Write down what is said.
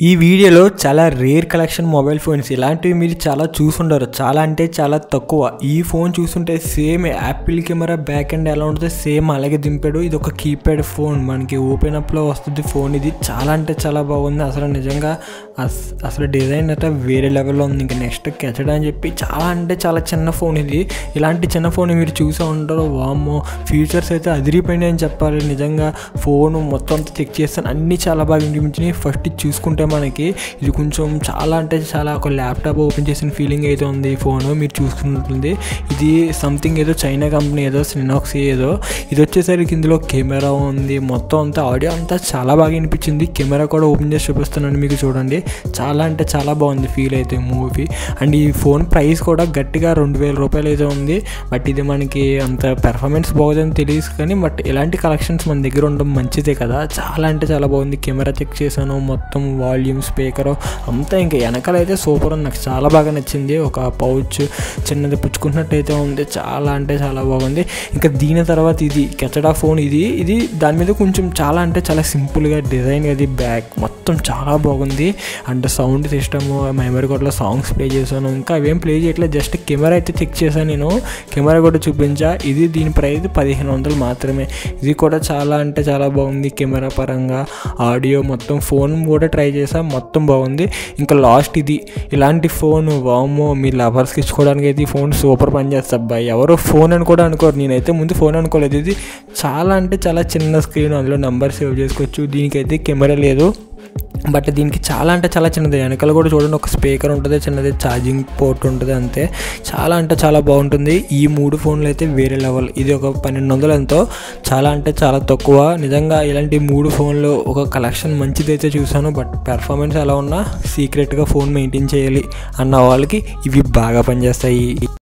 ఈ వీడియోలో చాలా రేర్ కలెక్షన్ మొబైల్ ఫోన్స్ ఇలాంటివి మీరు చాలా చూసుంటారు. చాలా అంటే చాలా తక్కువ. ఈ ఫోన్ చూస్తుంటే same Apple camera back end ఎలా ఉంటుందో సేమ్ అలాగే దింపాడు. ఇది ఒక కీప్యాడ్ ఫోన్, మనకి ఓపెన్ అప్లో వస్తుంది ఫోన్. ఇది చాలా అంటే చాలా బాగుంది. అసలు నిజంగా అసలు డిజైన్ అయితే వేరే లెవెల్లో ఉంది. ఇంకా నెక్స్ట్ కెచడా అని చెప్పి చాలా అంటే చాలా చిన్న ఫోన్ ఇది. ఇలాంటి చిన్న ఫోన్ మీరు చూసే ఉంటారు. వామ్మో, ఫీచర్స్ అయితే అదిరిపోయినాయి అని చెప్పాలి. నిజంగా ఫోన్ మొత్తం అంతా చెక్ చేస్తాను, అన్నీ చాలా బాగా ఇంప్లిమెంట్. ఫస్ట్ చూసుకుంటే మనకి ఇది కొంచెం చాలా అంటే చాలా ఒక ల్యాప్టాప్ ఓపెన్ చేసిన ఫీలింగ్ అయితే ఉంది. ఈ ఫోన్ మీరు చూసుకుంటుంది, ఇది సంథింగ్ ఏదో చైనా కంపెనీ, ఏదో సినాక్స్ ఏదో. ఇది వచ్చేసరికి ఇందులో కెమెరా ఉంది, మొత్తం అంతా ఆడియో అంతా చాలా బాగా వినిపించింది. కెమెరా కూడా ఓపెన్ చేసి చూపిస్తున్నాను మీకు, చూడండి. చాలా అంటే చాలా బాగుంది ఫీల్ అయితే మూవీ. అండ్ ఈ ఫోన్ ప్రైస్ కూడా గట్టిగా 2000 రూపాయలు అయితే ఉంది. బట్ ఇది మనకి అంత పెర్ఫార్మెన్స్ బాగుందని తెలియదు కానీ, బట్ ఇలాంటి కలెక్షన్స్ మన దగ్గర ఉండడం మంచిదే కదా. చాలా అంటే చాలా బాగుంది. కెమెరా చెక్ చేశాను, మొత్తం వాల్యూమ్, స్పీకర్ అంతా. ఇంకా వెనకాల అయితే సూపర్ ఉంది, నాకు చాలా బాగా నచ్చింది. ఒక పౌచ్ చిన్నది పుచ్చుకున్నట్టు అయితే ఉంది. చాలా అంటే చాలా బాగుంది. ఇంకా దీని తర్వాత ఇది కెచడా ఫోన్. ఇది దాని మీద కొంచెం చాలా అంటే చాలా సింపుల్గా డిజైన్, అది బ్యాక్ మొత్తం చాలా బాగుంది. అండ్ సౌండ్ సిస్టమ్, మెమరీ కార్డ్లో సాంగ్స్ ప్లే చేశాను. ఇంకా అవేం ప్లే చేయట్లేదు, జస్ట్ కెమెరా అయితే చెక్ చేశాను నేను. కెమెరా కూడా చూపించా. దీని ప్రైస్ 1500 మాత్రమే. ఇది కూడా చాలా అంటే చాలా బాగుంది కెమెరా పరంగా. ఆడియో మొత్తం ఫోన్ కూడా ట్రై చేసా, మొత్తం బాగుంది. ఇంకా లాస్ట్ ఇలాంటి ఫోన్ వామ్మో, మీ లవర్స్కి ఇచ్చుకోవడానికి అయితే ఈ ఫోన్ సూపర్ పనిచేస్తా. అబ్బాయి ఎవరో ఫోన్ అని కూడా అనుకోరు. నేనైతే ముందు ఫోన్ అనుకోలేదు. ఇది చాలా అంటే చాలా చిన్న స్క్రీన్, అందులో నెంబర్ సేవ్ చేసుకోవచ్చు. దీనికైతే కెమెరా లేదు, బట్ దీనికి చాలా అంటే చాలా చిన్నది. వెనకాల కూడా చూడండి, ఒక స్పీకర్ ఉంటుంది, చిన్నది ఛార్జింగ్ పోర్ట్ ఉంటుంది, అంతే. చాలా అంటే చాలా బాగుంటుంది. ఈ 3 ఫోన్లు అయితే వేరే లెవెల్. ఇది ఒక 1200 ఎంతో, చాలా అంటే చాలా తక్కువ. నిజంగా ఇలాంటి 3 ఫోన్లు ఒక కలెక్షన్ మంచిదైతే చూసాను. బట్ పెర్ఫార్మెన్స్ ఎలా ఉన్నా సీక్రెట్గా ఫోన్ మెయింటైన్ చేయాలి అన్న వాళ్ళకి ఇవి బాగా పనిచేస్తాయి.